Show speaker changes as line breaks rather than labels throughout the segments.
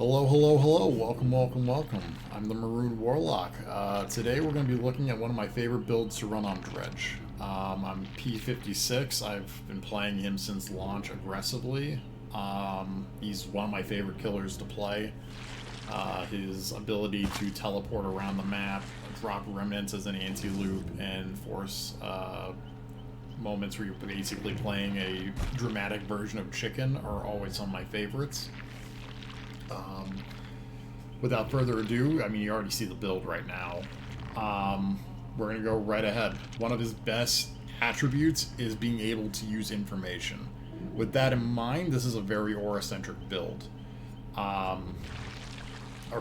Hello, hello, hello. Welcome, welcome, welcome. I'm the Maroon Warlock. Today we're going to be looking at one of my favorite builds to run on Dredge. I'm P56. I've been playing him since launch aggressively. He's one of my favorite killers to play. His ability to teleport around the map, drop remnants as an anti-loop, and force moments where you're basically playing a dramatic version of Chicken are always some of my favorites. Without further ado, I mean, you already see the build right now. We're going to go right ahead. One of his best attributes is being able to use information. With that in mind, this is a very aura-centric build. Our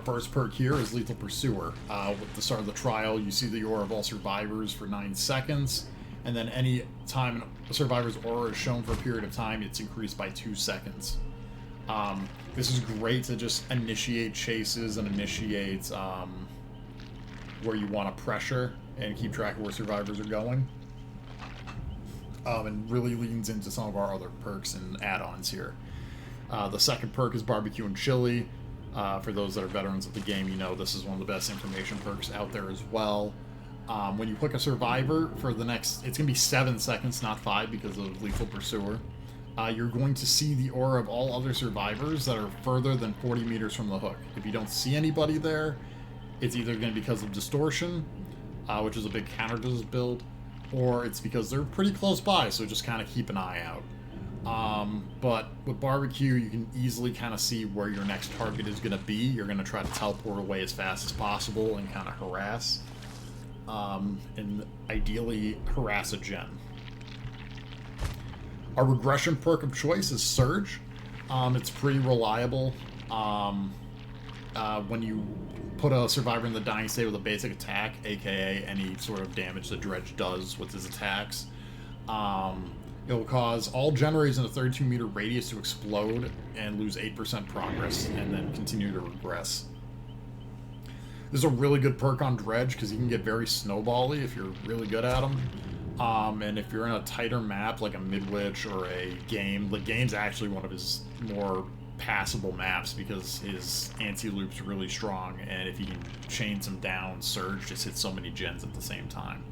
first perk here is Lethal Pursuer. With the start of the trial, you see the aura of all survivors for 9 seconds, and then any time a survivor's aura is shown for a period of time, it's increased by 2 seconds. This is great to just initiate chases and initiate where you want to pressure and keep track of where survivors are going. And really leans into some of our other perks and add-ons here. The second perk is Barbecue and Chili. For those that are veterans of the game, you know this is one of the best information perks out there as well. When you hook a survivor for the next, it's going to be 7 seconds, not 5 because of Lethal Pursuer. You're going to see the aura of all other survivors that are further than 40 meters from the hook. If you don't see anybody there, it's either going to be because of distortion, which is a big counter to this build, or it's because they're pretty close by, so just kind of keep an eye out. But with Barbecue, you can easily kind of see where your next target is going to be. You're going to try to teleport away as fast as possible and kind of harass, and ideally harass a gen. Our regression perk of choice is Surge. It's pretty reliable. When you put a survivor in the dying state with a basic attack, aka any sort of damage that Dredge does with his attacks, it will cause all generators in a 32-meter radius to explode and lose 8% progress, and then continue to regress. This is a really good perk on Dredge because you can get very snowbally if you're really good at them. And if you're in a tighter map like a Midwich or a game, the game's actually one of his more passable maps because his anti-loop's really strong, and if you can chain some down, Surge just hits so many gens at the same time.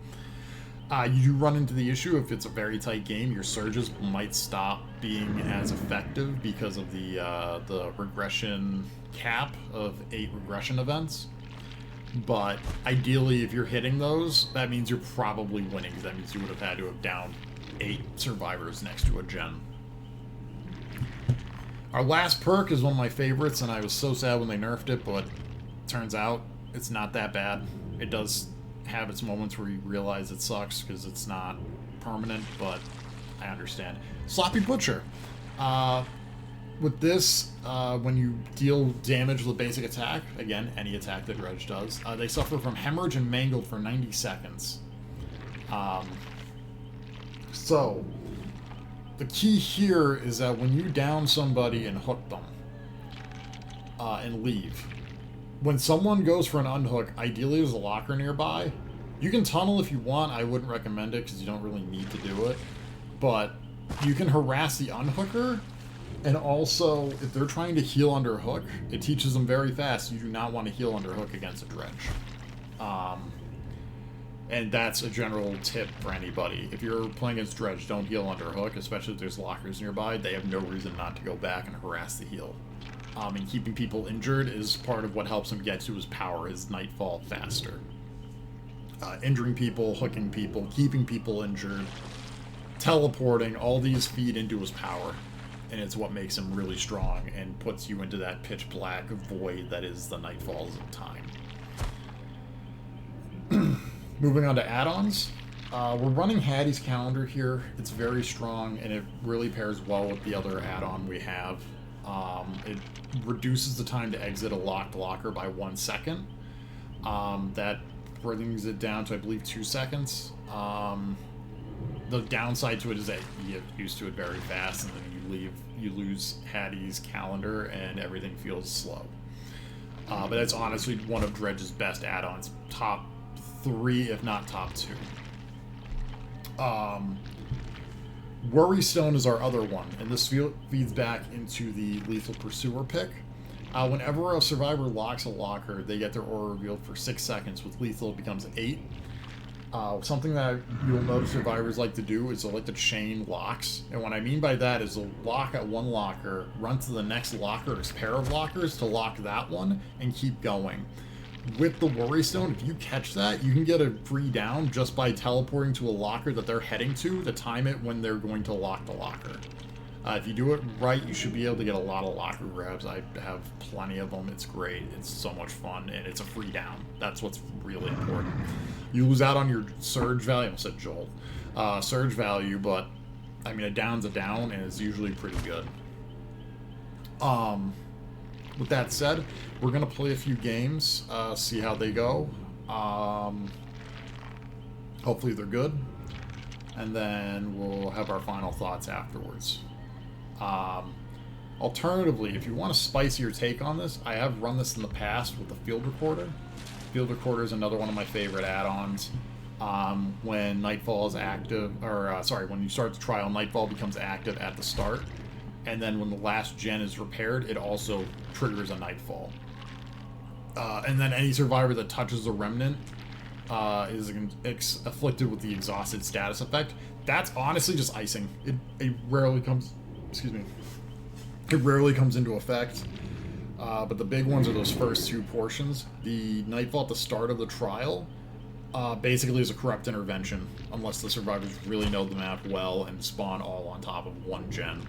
You do run into the issue if it's a very tight game, your Surges might stop being as effective because of the regression cap of 8 regression events. But ideally, if you're hitting those, that means you're probably winning, because that means you would have had to have downed 8 survivors next to a gen. Our last perk is one of my favorites, and I was so sad when they nerfed it, but turns out it's not that bad. It does have its moments where you realize it sucks because it's not permanent, but I understand. Sloppy Butcher. With this, when you deal damage with a basic attack, again, any attack that Dredge does, they suffer from hemorrhage and mangled for 90 seconds. So, the key here is that when you down somebody and hook them, and leave, when someone goes for an unhook, ideally there's a locker nearby. You can tunnel if you want. I wouldn't recommend it because you don't really need to do it. But you can harass the unhooker. And also, if they're trying to heal under hook, it teaches them very fast you do not want to heal under hook against a Dredge. And that's a general tip for anybody. If you're playing against Dredge, don't heal under hook, especially if there's lockers nearby. They have no reason not to go back and harass the heal. And keeping people injured is part of what helps him get to his power, his Nightfall faster. Injuring people, hooking people, keeping people injured, teleporting, all these feed into his power. And it's what makes him really strong and puts you into that pitch black void that is the Nightfalls of time. Moving on to add-ons. We're running Hattie's Calendar here. It's very strong, and it really pairs well with the other add-on we have. It reduces the time to exit a locked locker by 1 second. That brings it down to, I believe, 2 seconds. The downside to it is that you get used to it very fast, and then you lose Hattie's Calendar, and everything feels slow. But that's honestly one of Dredge's best add-ons. Top 3, if not top 2. Worry Stone is our other one, and this feeds back into the Lethal Pursuer pick. Whenever a survivor locks a locker, they get their aura revealed for 6 seconds. With lethal, it becomes 8. Something that you'll notice survivors like to do is they'll like to chain locks. And what I mean by that is they'll lock at one locker, run to the next locker or pair of lockers to lock that one, and keep going. With the Worry Stone, if you catch that, you can get a free down just by teleporting to a locker that they're heading to time it when they're going to lock the locker. If you do it right, you should be able to get a lot of locker grabs. I have plenty of them. It's great. It's so much fun, and it's a free down. That's what's really important. You lose out on your surge value. I almost said Joel. Surge value, but, I mean, a down's a down, and it's usually pretty good. With that said, we're going to play a few games, see how they go. Hopefully they're good. And then we'll have our final thoughts afterwards. Alternatively, if you want a spicier take on this, I have run this in the past with the Field Recorder. Field Recorder is another one of my favorite add-ons. When Nightfall is active, or when you start the trial, Nightfall becomes active at the start. And then when the last gen is repaired, it also triggers a Nightfall. And then any survivor that touches a remnant is afflicted with the exhausted status effect. That's honestly just icing. It rarely comes... Excuse me. It rarely comes into effect. But the big ones are those first 2 portions. The Nightfall at the start of the trial basically is a corrupt intervention, unless the survivors really know the map well and spawn all on top of one gen.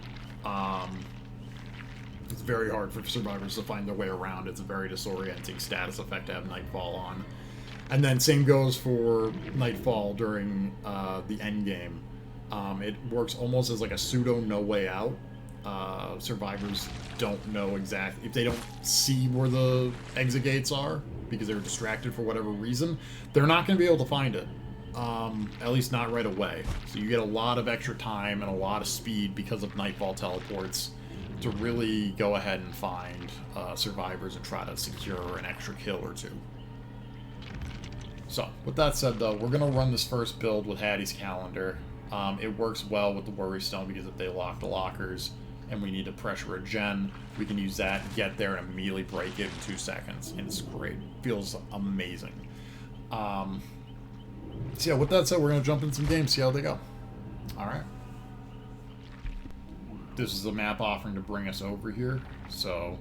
It's very hard for survivors to find their way around. It's a very disorienting status effect to have Nightfall on. And then same goes for Nightfall during the end game. It works almost as like a pseudo no way out. Survivors don't know exactly, if they don't see where the exit gates are because they're distracted for whatever reason, they're not going to be able to find it. At least not right away. So you get a lot of extra time and a lot of speed because of Nightfall teleports to really go ahead and find survivors and try to secure an extra kill or 2. So, with that said though, we're going to run this first build with Hattie's Calendar. It works well with the Worry Stone because if they lock the lockers and we need to pressure a gen, we can use that, get there, and immediately break it in 2 seconds. And it's great. Feels amazing. So yeah, with that said, we're going to jump in some games, see how they go. Alright. This is the map offering to bring us over here. So,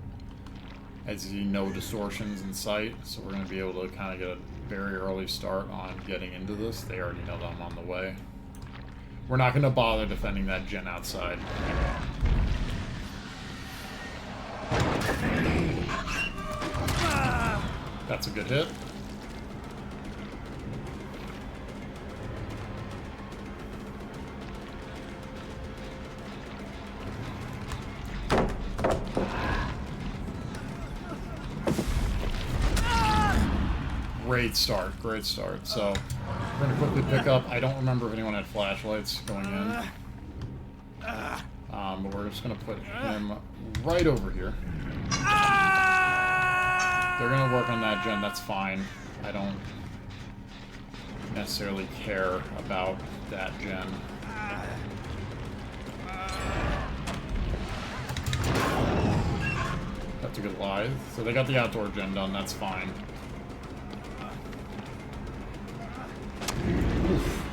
as you see, no distortions in sight. So we're going to be able to kind of get a very early start on getting into this. They already know that I'm on the way. We're not going to bother defending that gen outside. That's a good hit. Great start, great start. So, we're going to quickly pick up. I don't remember if anyone had flashlights going in. But we're just going to put him right over here. They're going to work on that gen, that's fine. I don't necessarily care about that gen. That's a good lie. So they got the outdoor gen done, that's fine. Oof.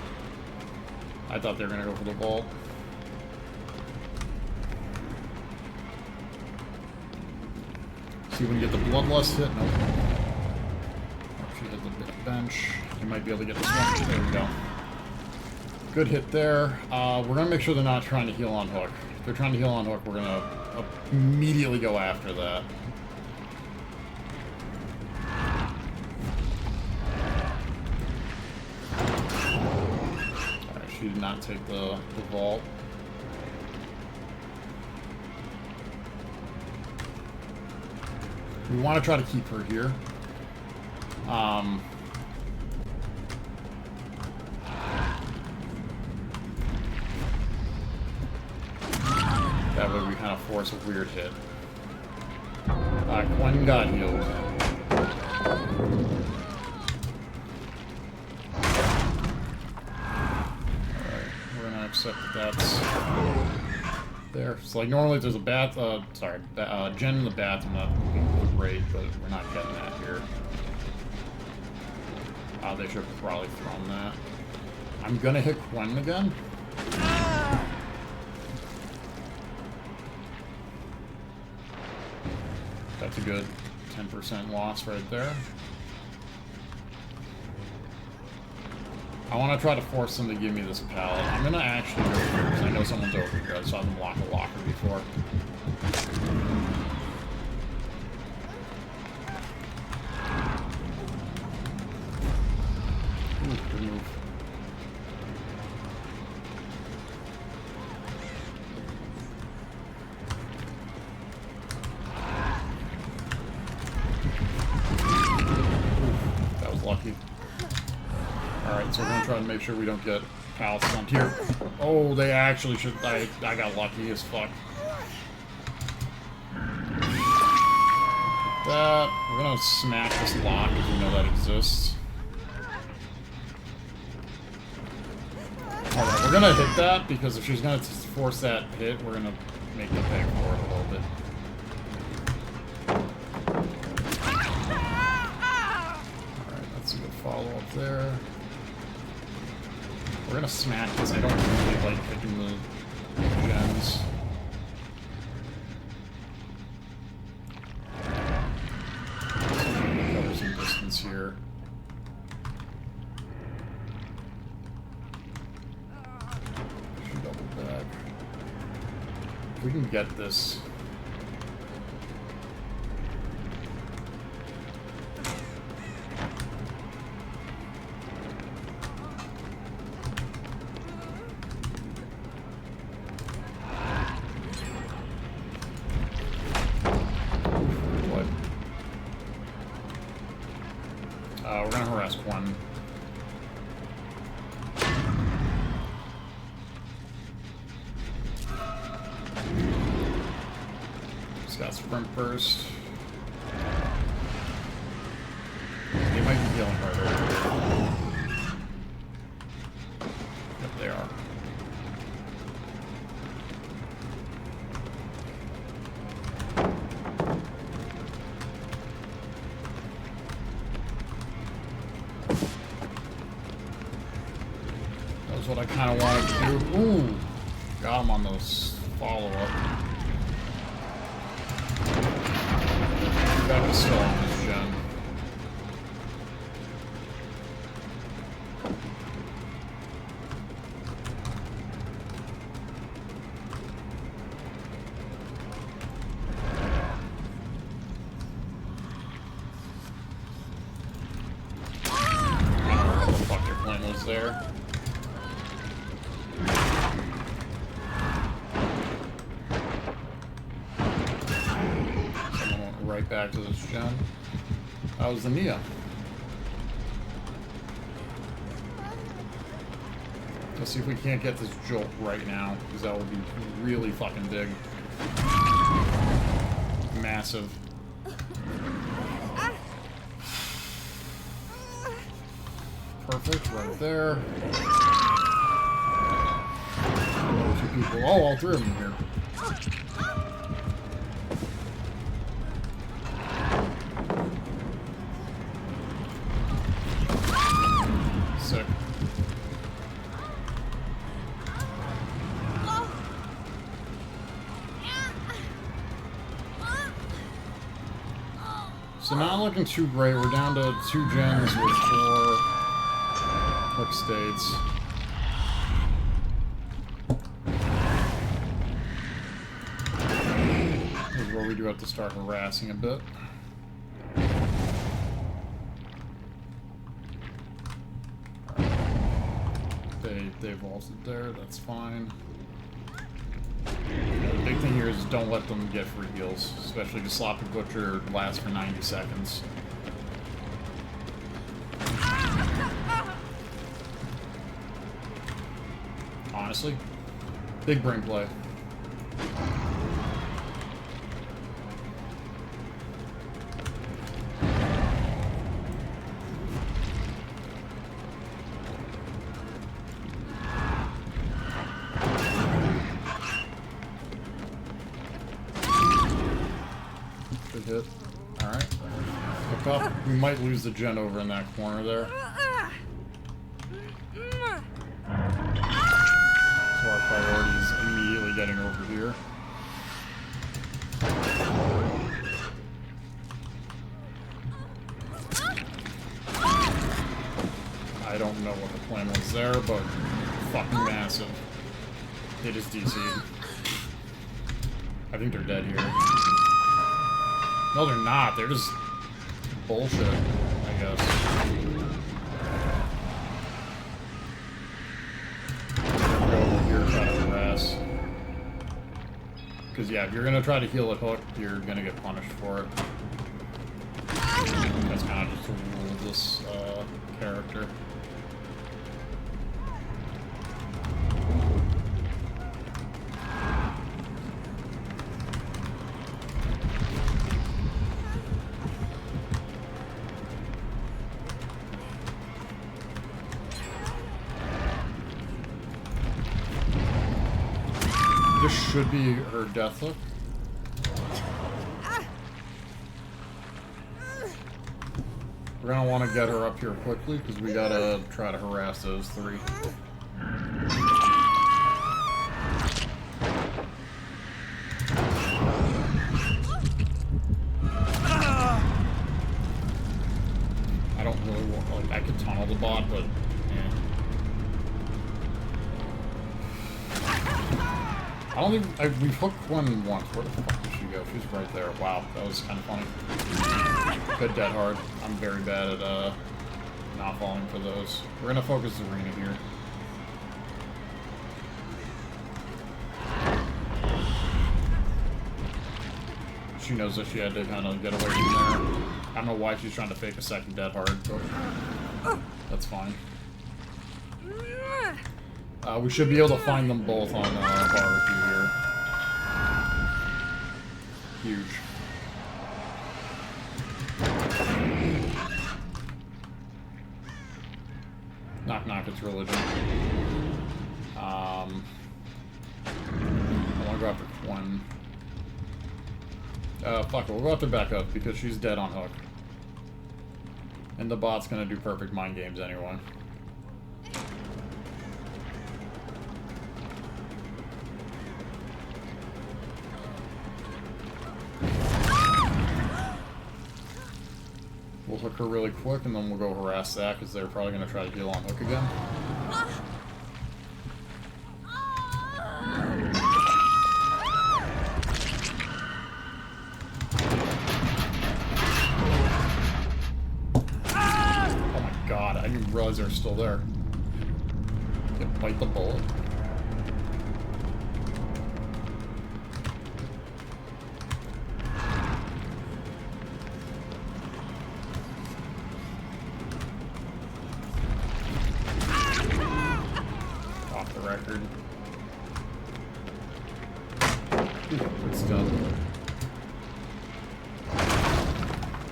I thought they were going to go for the vault. See if we can get the Bloodlust hit. Nope. Actually hit the bench. You might be able to get this one. There we go. Good hit there. We're going to make sure they're not trying to heal on hook. If they're trying to heal on hook, we're going to immediately go after that. Alright, she did not take the vault. We want to try to keep her here. That way we kind of force a weird hit. Gwen got healed. Alright, we're gonna accept that that's there. So like normally if there's a gen in the bathroom, that would be great, but we're not getting that here. They should have probably thrown that. I'm gonna hit Quentin again. That's a good 10% loss right there. I want to try to force them to give me this pallet. I'm gonna actually go here because I know someone's over here. I saw them lock a locker before. Ooh, good move. That was lucky. Alright, so we're gonna try to make sure we don't get pal stumped here. Oh, they actually should. I got lucky as fuck. That. We're gonna smack this lock because we know that exists. Alright, we're gonna hit that because if she's gonna force that hit, we're gonna make them pay for it a little bit. Alright, that's a good follow-up there. We're gonna smack this. I don't really like picking the gens. Cover some distance here. Should double back. If we can get this. We're gonna harass Quan. He's got sprint burst. They might be healing harder. Yep, they are. What I kind of wanted to do. Ooh! Got him on those follow-up. That is still on this gen. Fuck, your plane was there. Right back to this gen. That was the Nia. Let's see if we can't get this jolt right now, because that would be really fucking big. Massive. Perfect, right there. Two people. Oh, all three of them here. Sick. So not looking too great. We're down to 2 gens with 4 quick states. This is where we do have to start harassing a bit. They vaulted there, that's fine. The big thing here is don't let them get free heals, especially because Sloppy Butcher lasts for 90 seconds. Honestly, big brain play. Hit. Alright. Look up. We might lose the gen over in that corner there. So our priority is immediately getting over here. I don't know what the plan was there, but fucking massive. They just DC'd. I think they're dead here. No, they're not. They're just bullshit, I guess. Go over here, try to harass. Because, yeah, if you're going to try to heal at hook, you're going to get punished for it. That's kind of just the rule of this character. This should be her death hook. We're gonna want to get her up here quickly because we gotta try to harass those three. I don't really want, like, I could tunnel the bot, but yeah. I don't think we've hooked one once. Where the fuck did she go? She's right there. Wow, that was kind of funny. Good dead hard. I'm very bad at not falling for those. We're gonna focus the arena here. She knows that she had to kind of get away from there. I don't know why she's trying to fake a second dead hard, but that's fine. We should be able to find them both on barbecue here. Huge. Knock knock, it's religion. I want to go after Quinn. Fuck it, we'll go after Becca because she's dead on hook. And the bot's gonna do perfect mind games anyway. We'll hook her really quick, and then we'll go harass that, because they're probably going to try to heal on hook again. Oh my god, I didn't realize they were still there. Can bite the bullet. It's done.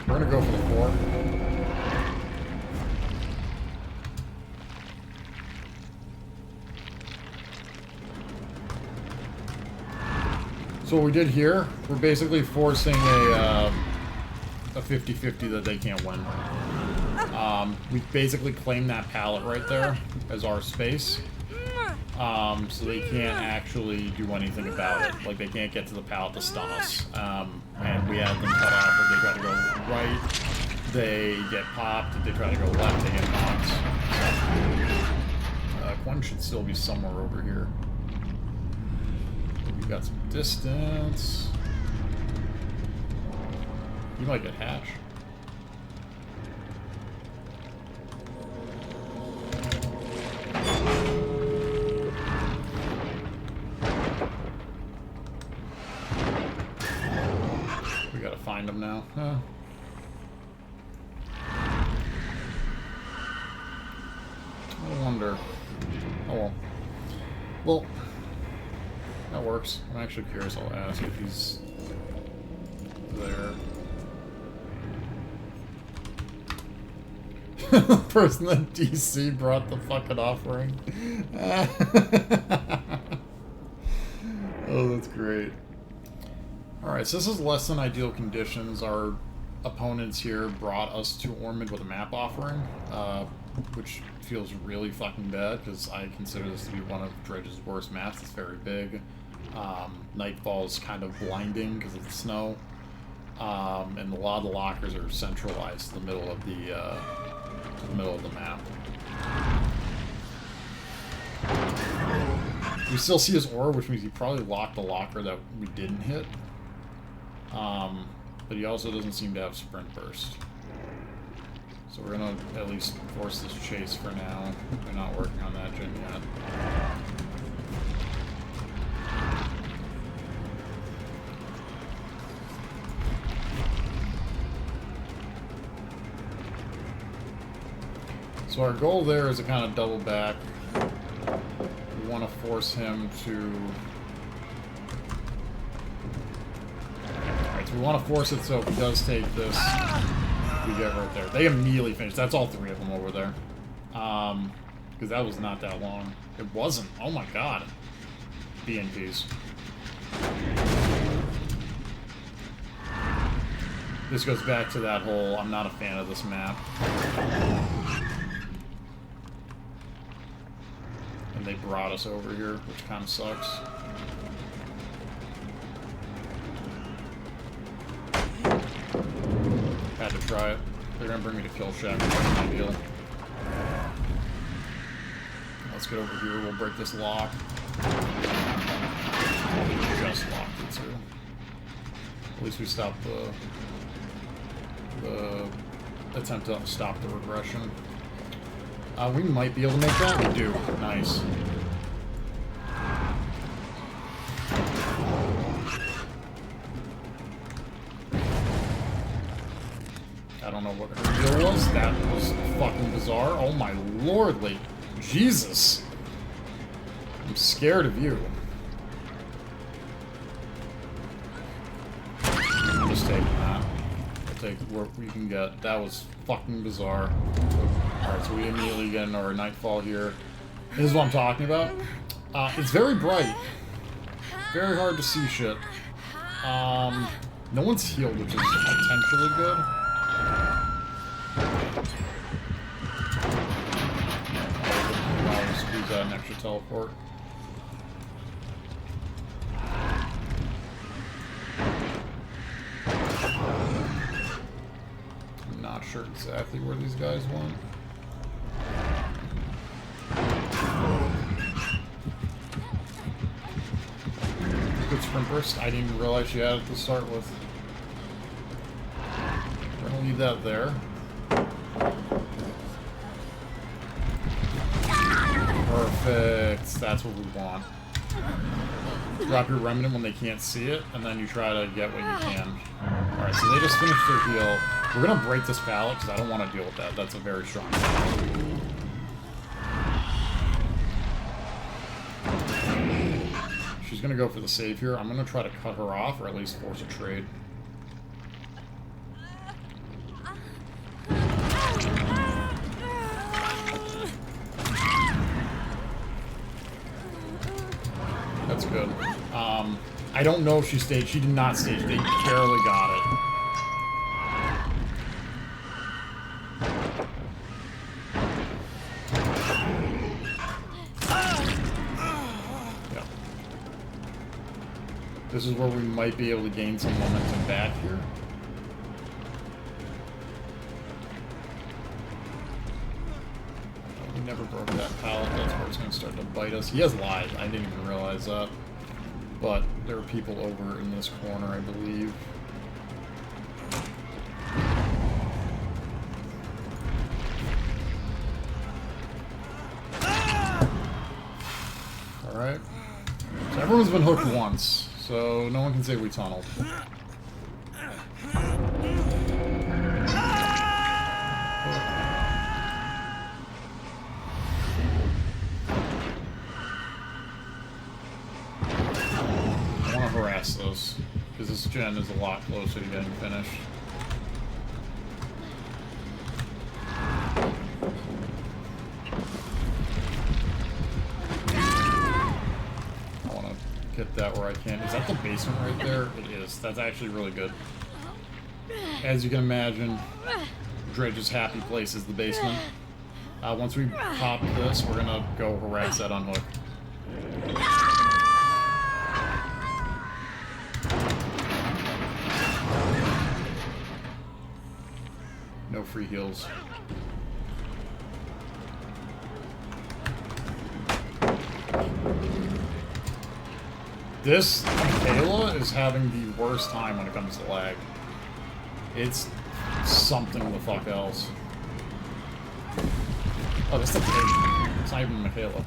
We're gonna go for the 4. So what we did here, we're basically forcing a 50-50 that they can't win. We basically claim that pallet right there as our space. So they can't actually do anything about it. Like, they can't get to the pallet to stun us. And we had them cut off. If they try to go right, they get popped. If they try to go left, they get popped. Quinn should still be somewhere over here. We've got some distance. You might get Hatch. Find them now. Huh. I wonder. Oh well. Well, that works. I'm actually curious. I'll ask if he's there. The person that DC brought the fucking offering. Oh, that's great. Alright, so this is less than ideal conditions. Our opponents here brought us to Ormond with a map offering, which feels really fucking bad because I consider this to be one of Dredge's worst maps. It's very big. Nightfall's kind of blinding because of the snow, and a lot of the lockers are centralized to the middle of the map. We still see his aura, which means he probably locked the locker that we didn't hit. But he also doesn't seem to have sprint burst. So we're gonna at least force this chase for now. We're not working on that gen yet. So our goal there is to kind of double back. We want to force him to... Alright, so we want to force it so if he does take this, we get right there. They immediately finished. That's all three of them over there. Because that was not that long. It wasn't. Oh my god. BNPs. This goes back to that whole, I'm not a fan of this map. And they brought us over here, which kind of sucks. Had to try it. They're gonna bring me to Kill Shack. That's my deal. Let's get over here. We'll break this lock. Just locked it too. At least we stopped the attempt to stop the regression. We might be able to make that. We do. Nice. I don't know what her deal was. That was fucking bizarre. Oh my lord, like, Jesus. I'm scared of you. I'm just taking that. I'll take what we can get. That was fucking bizarre. Alright, so we immediately get into our Nightfall here. This is what I'm talking about. It's very bright. Very hard to see shit. No one's healed, which is potentially good. I'll squeeze out an extra teleport. I'm not sure exactly where these guys went. Good sprint burst. I didn't even realize she had it to start with. We're gonna leave that there. Perfect. That's what we want. Drop your remnant when they can't see it, and then you try to get what you can. Alright, so they just finished their heal. We're gonna break this pallet because I don't want to deal with that. That's a very strong pallet. She's gonna go for the save here. I'm gonna try to cut her off, or at least force a trade. That's good. I don't know if she staged. She did not stage. They barely got it. Yeah. This is where we might be able to gain some momentum back here. We never broke that pallet. That's where it's going to start to bite us. He has lives. I didn't even realize that. But there are people over in this corner, I believe. Alright. So everyone's been hooked once, so no one can say we tunneled. Harass those, because this gen is a lot closer to getting finished. I want to get that where I can. Is that the basement right there? It is. That's actually really good. as you can imagine, Dredge's happy place is the basement. Once we pop this, we're gonna go harass that unhook. No free heals. This Michaela is having the worst time when it comes to lag. It's something the fuck else. Oh, that's the pig. It's not even Michaela.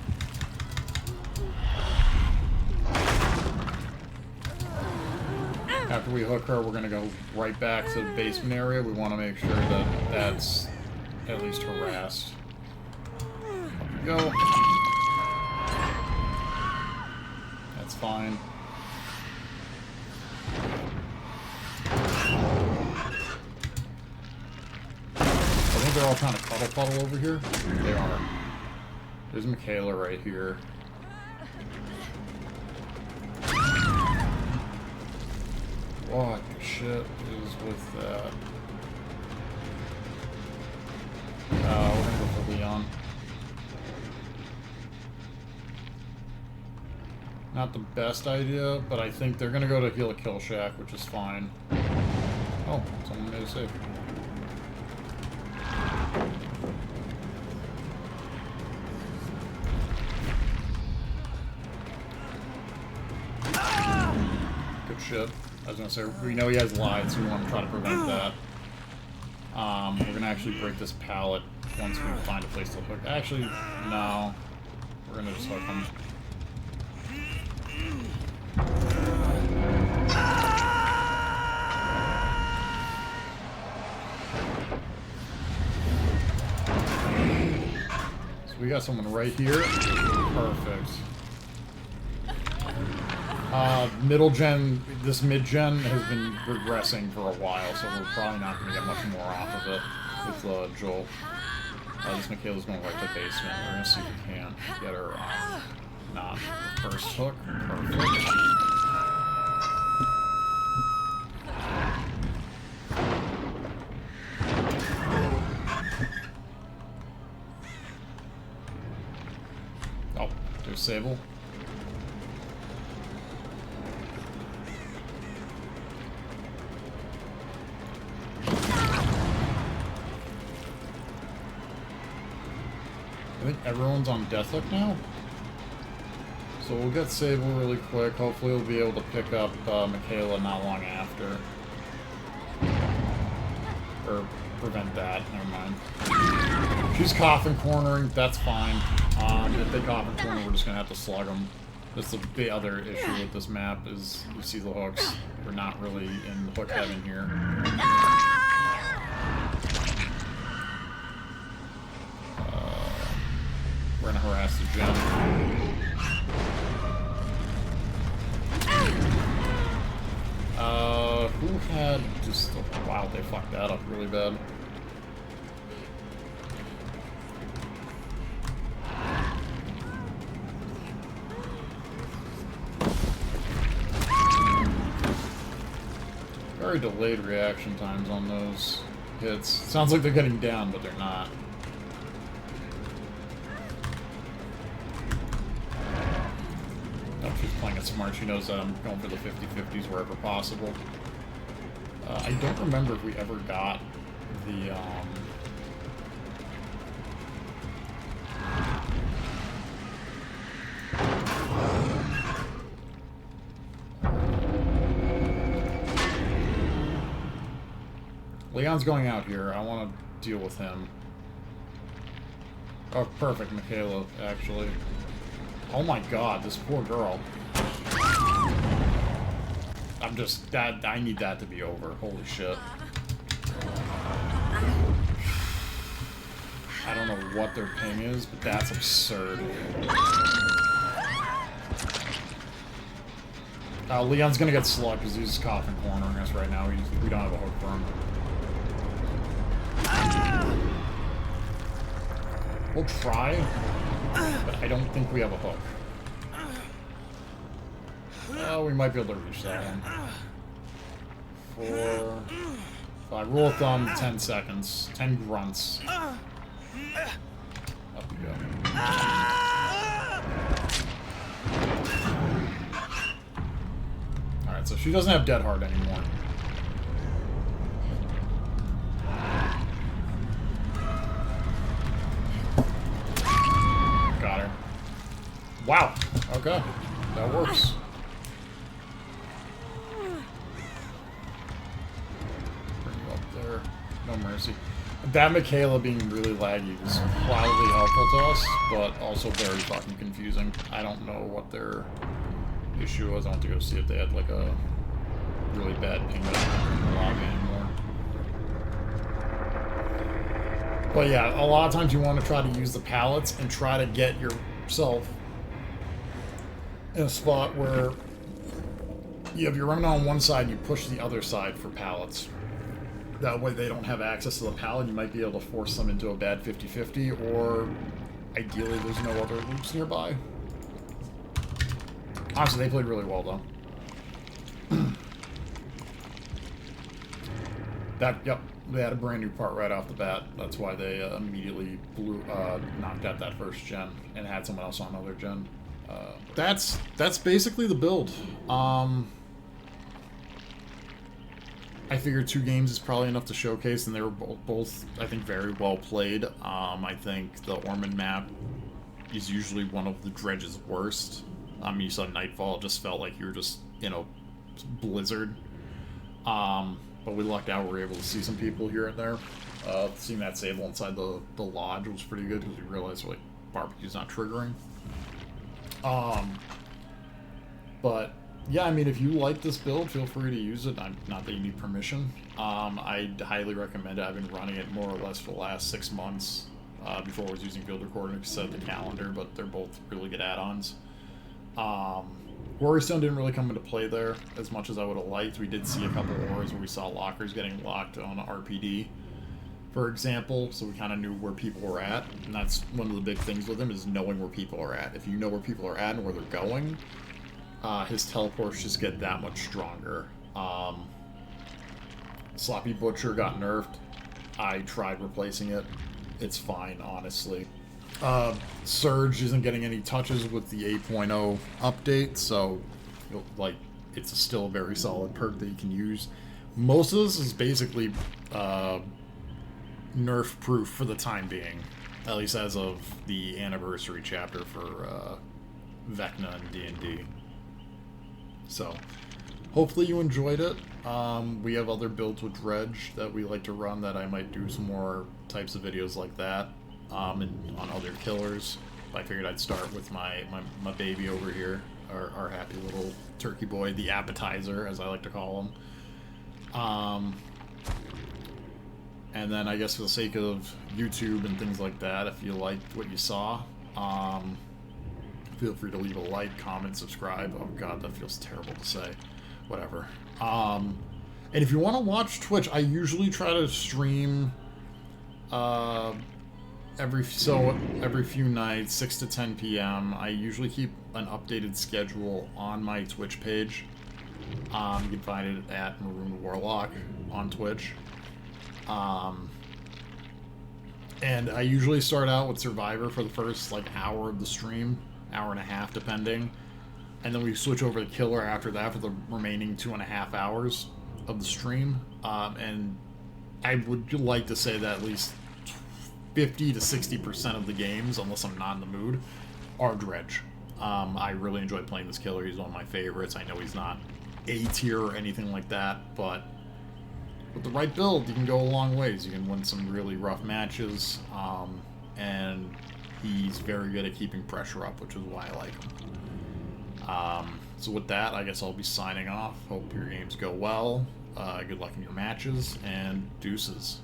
After we hook her, we're gonna go right back to the basement area. We want to make sure that that's at least harassed. Up we go. That's fine. I think they're all trying to puddle over here. They are. There's Michaela right here. What the shit is with that? We're gonna go for Leon. Not the best idea, but I think they're gonna go to heal a kill shack, which is fine. Oh, someone made a save. Good shit. I was gonna say, we know he has lied, so we want to try to prevent that. We're gonna actually break this pallet once we find a place to hook. Actually, no. We're gonna just hook him. So we got someone right here. Perfect. Middle gen, this mid gen has been regressing for a while, so we're probably not going to get much more off of it with Joel. This Michaela's going right to the basement. We're going to see if we can get her on not the first hook. Perfect. Oh, there's Sable. I think everyone's on Deathhook now. So we'll get Sable really quick. Hopefully we'll be able to pick up Michaela not long after. Or prevent that, never mind. She's coffin cornering, that's fine. If they coffin corner, we're just gonna have to slug them. That's the other issue with this map is you see the hooks. We're not really in hook heaven here. We're gonna harass the gem. Who had just... Wow, they fucked that up really bad. Very delayed reaction times on those hits. Sounds like they're getting down, but they're not. She's playing it smart. She knows that I'm going for the 50-50s wherever possible. I don't remember if we ever got the, Leon's going out here. I want to deal with him. Oh, perfect, Michaela, actually. Oh my god, this poor girl. I'm just... I need that to be over. Holy shit. I don't know what their ping is, but that's absurd. Leon's gonna get slugged because he's coffin cornering us right now. We don't have a hook for him. We'll try, but I don't think we have a hook. Oh, we might be able to reach that one. 4, By rule of thumb, 10 seconds. 10 grunts. Up we go. Alright, so she doesn't have Dead Heart anymore. Got her. Wow. Okay. That works. No mercy. That Michaela being really laggy is wildly helpful to us, but also very fucking confusing. I don't know what their issue was. I want to go see if they had like a really bad ping in the lobby anymore. But yeah, a lot of times you want to try to use the pallets and try to get yourself in a spot where you have your remnant on one side and you push the other side for pallets. That way they don't have access to the pallet. You might be able to force them into a bad 50-50, or ideally there's no other loops nearby. Honestly, they played really well, though. Yep, they had a brand new part right off the bat. That's why they immediately knocked out that first gen and had someone else on another gen. That's basically the build. I figured 2 games is probably enough to showcase, and they were both I think, very well played. I think the Ormond map is usually one of the Dredge's worst. You saw Nightfall, it just felt like you were just, blizzard. But we lucked out, we were able to see some people here and there. Seeing that Sable inside the lodge was pretty good, because we realized, like, barbecue's not triggering. But yeah, I mean, if you like this build, feel free to use it. Not that you need permission. I'd highly recommend it. I've been running it more or less for the last 6 months. Before I was using Build Recording to set the calendar, but they're both really good add-ons. Worrystone didn't really come into play there as much as I would have liked. We did see a couple of wars where we saw lockers getting locked on RPD, for example, so we kind of knew where people were at. And that's one of the big things with him, is knowing where people are at. If you know where people are at and where they're going, his teleports just get that much stronger. Sloppy Butcher got nerfed. I tried replacing it. It's fine, honestly. Surge isn't getting any touches with the 8.0 update, so like it's still a very solid perk that you can use. Most of this is basically nerf proof for the time being, at least as of the anniversary chapter for Vecna and D&D. So, hopefully you enjoyed it. We have other builds with Dredge that we like to run that I might do some more types of videos like that, and on other killers. I figured I'd start with my baby over here, our happy little turkey boy, the appetizer, as I like to call him. And then I guess for the sake of YouTube and things like that, if you liked what you saw, feel free to leave a like, comment, subscribe. Oh god, that feels terrible to say. Whatever. And if you want to watch Twitch, I usually try to stream every few nights, 6 to 10 p.m. I usually keep an updated schedule on my Twitch page. You can find it at MaroonWarlock on Twitch. And I usually start out with Survivor for the first hour of the stream, hour and a half depending, and then we switch over to Killer after that for the remaining 2.5 hours of the stream. And I would like to say that at least 50 to 60% of the games, unless I'm not in the mood, are Dredge. I really enjoy playing this Killer. He's one of my favorites. I know he's not A tier or anything like that, but with the right build, you can go a long ways. You can win some really rough matches, and he's very good at keeping pressure up, which is why I like him. So with that, I guess I'll be signing off. Hope your games go well. Good luck in your matches, and deuces.